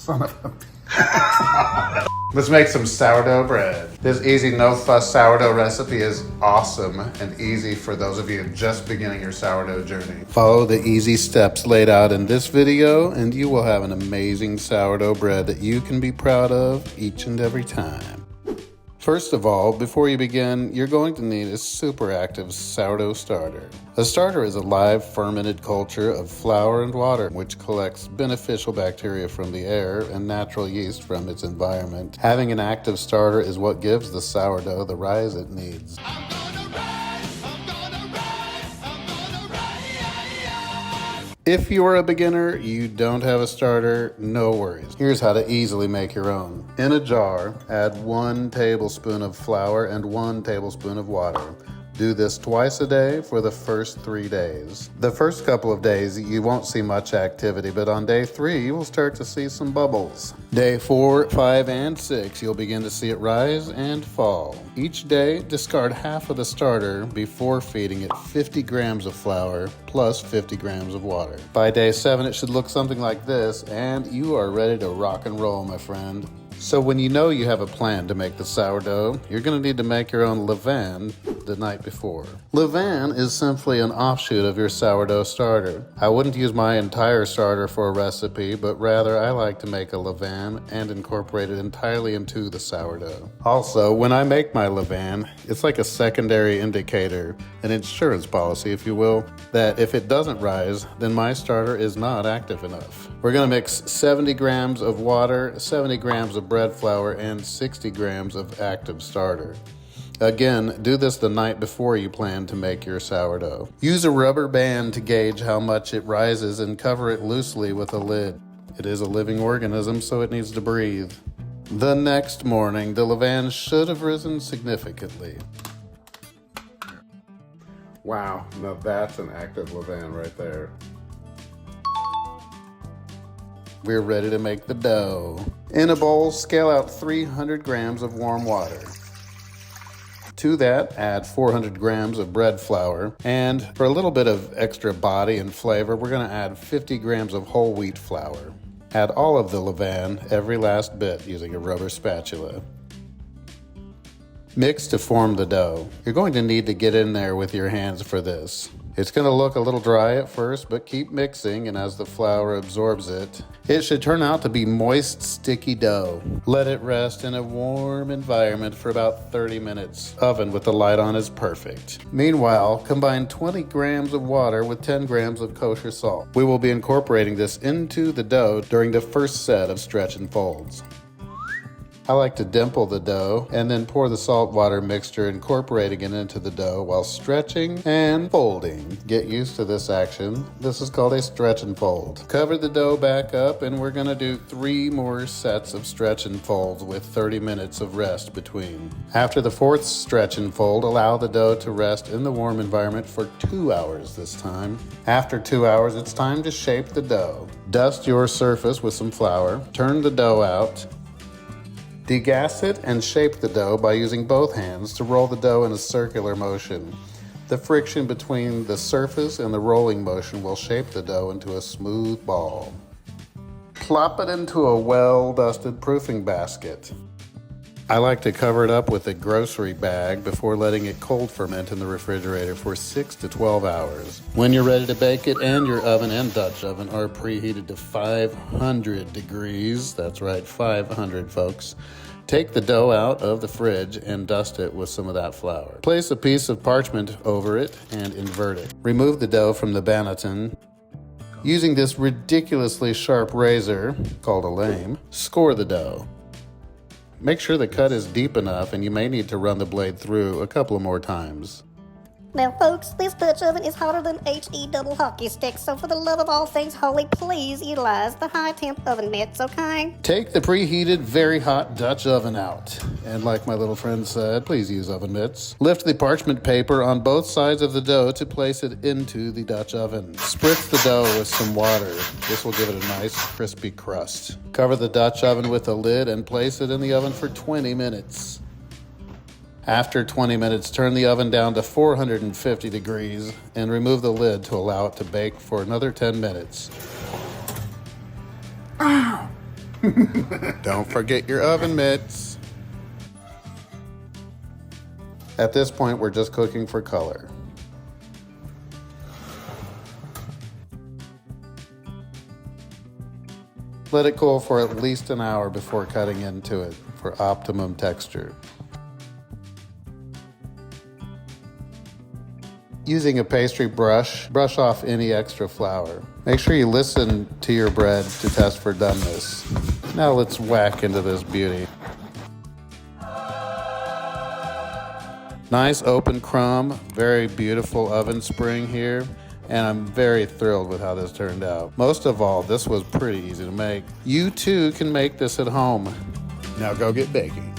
Son of a... Let's make some sourdough bread. This easy, no-fuss sourdough recipe is awesome and easy for those of you just beginning your sourdough journey. Follow the easy steps laid out in this video and you will have an amazing sourdough bread that you can be proud of each and every time. First of all, before you begin, you're going to need a super active sourdough starter. A starter is a live fermented culture of flour and water which collects beneficial bacteria from the air and natural yeast from its environment. Having an active starter is what gives the sourdough the rise it needs. If you're a beginner, you don't have a starter, no worries. Here's how to easily make your own. In a jar, add 1 tablespoon of flour and 1 tablespoon of water. Do this twice a day for the first 3 days. The first couple of days, you won't see much activity, but on day 3, you will start to see some bubbles. Day 4, 5, and 6, you'll begin to see it rise and fall. Each day, discard half of the starter before feeding it 50 grams of flour plus 50 grams of water. By day 7, it should look something like this, and you are ready to rock and roll, my friend. So when you know you have a plan to make the sourdough, you're going to need to make your own leaven the night before. Leaven is simply an offshoot of your sourdough starter. I wouldn't use my entire starter for a recipe, but rather I like to make a leaven and incorporate it entirely into the sourdough. Also, when I make my leaven, it's like a secondary indicator, an insurance policy if you will, that if it doesn't rise, then my starter is not active enough. We're going to mix 70 grams of water, 70 grams of bread flour, and 60 grams of active starter. Again, do this the night before you plan to make your sourdough. Use a rubber band to gauge how much it rises and cover it loosely with a lid. It is a living organism, so it needs to breathe. The next morning, the leaven should have risen significantly. Wow, now that's an active leaven right there. We're ready to make the dough. In a bowl, scale out 300 grams of warm water. To that, add 400 grams of bread flour, and for a little bit of extra body and flavor, we're going to add 50 grams of whole wheat flour. Add all of the leaven, every last bit, using a rubber spatula. Mix to form the dough. You're going to need to get in there with your hands for this. It's going to look a little dry at first, but keep mixing, and as the flour absorbs it, it should turn out to be moist, sticky dough. Let it rest in a warm environment for about 30 minutes. Oven with the light on is perfect. Meanwhile, combine 20 grams of water with 10 grams of kosher salt. We will be incorporating this into the dough during the first set of stretch and folds. I like to dimple the dough and then pour the salt water mixture, incorporating it into the dough while stretching and folding. Get used to this action. This is called a stretch and fold. Cover the dough back up and we're going to do 3 more sets of stretch and folds with 30 minutes of rest between. After the 4th stretch and fold, allow the dough to rest in the warm environment for 2 hours this time. After 2 hours, it's time to shape the dough. Dust your surface with some flour. Turn the dough out. Degas it and shape the dough by using both hands to roll the dough in a circular motion. The friction between the surface and the rolling motion will shape the dough into a smooth ball. Plop it into a well-dusted proofing basket. I like to cover it up with a grocery bag before letting it cold ferment in the refrigerator for 6 to 12 hours. When you're ready to bake it, and your oven and Dutch oven are preheated to 500 degrees, that's right, 500 folks, take the dough out of the fridge and dust it with some of that flour. Place a piece of parchment over it and invert it. Remove the dough from the banneton. Using this ridiculously sharp razor, called a lame, score the dough. Make sure the cut is deep enough, and you may need to run the blade through a couple of more times. Now folks, this Dutch oven is hotter than HE double hockey sticks, so for the love of all things holy, please utilize the high temp oven mitts, okay? Take the preheated, very hot Dutch oven out. And like my little friend said, please use oven mitts. Lift the parchment paper on both sides of the dough to place it into the Dutch oven. Spritz the dough with some water. This will give it a nice crispy crust. Cover the Dutch oven with a lid and place it in the oven for 20 minutes. After 20 minutes, turn the oven down to 450 degrees and remove the lid to allow it to bake for another 10 minutes. Don't forget your oven mitts. At this point, we're just cooking for color. Let it cool for at least an hour before cutting into it for optimum texture. Using a pastry brush, brush off any extra flour. Make sure you listen to your bread to test for doneness. Now let's whack into this beauty. Nice open crumb, very beautiful oven spring here, and I'm very thrilled with how this turned out. Most of all, this was pretty easy to make. You too can make this at home. Now go get baking.